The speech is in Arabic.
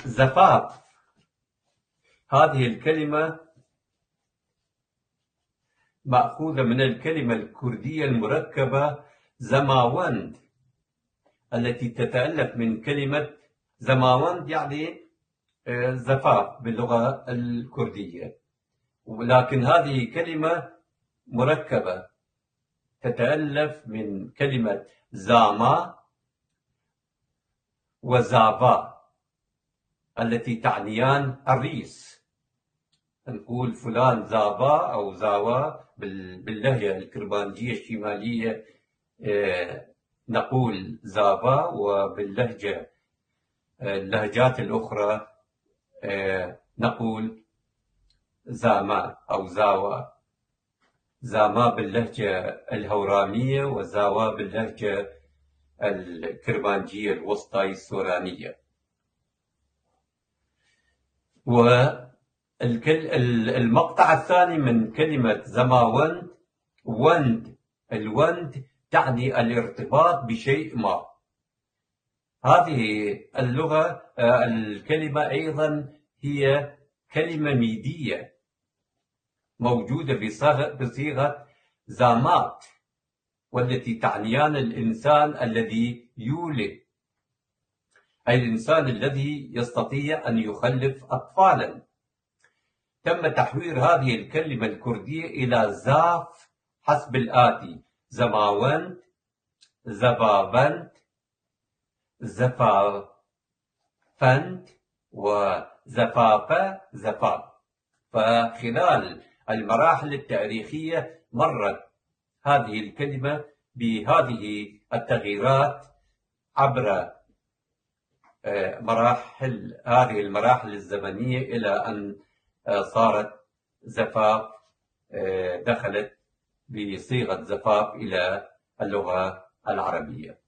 زفاف، هذه الكلمة مأخوذة من الكلمة الكردية المركبة زماوند، التي تتألف من كلمة زماوند يعني زفاف باللغة الكردية، ولكن هذه كلمة مركبة تتألف من كلمة زاما وزافا التي تعنيان الريس. نقول فلان زافا أو زاوا باللهجة الكرمانجية الشمالية نقول زافا، وباللهجة اللهجات الأخرى نقول زاما أو زاوا. زاما باللهجة الهورامية وزاوا باللهجة الكرمانجية الوسطى السورانية. والمقطع الثاني من كلمة زماوند وند، الوند تعني الارتباط بشيء ما. هذه الكلمة أيضا هي كلمة ميدية موجودة بصيغة زامات، والتي تعنيان الإنسان الذي يولد، أي الإنسان الذي يستطيع أن يخلف أطفالا. تم تحوير هذه الكلمة الكردية إلى زاف حسب الآتي: زماوند، زفافند، زفافند، وزفافة، زفاف. فخلال المراحل التاريخية مرت هذه الكلمة بهذه التغييرات عبر هذه المراحل الزمنية إلى أن صارت زفاف، دخلت بصيغة زفاف إلى اللغة العربية.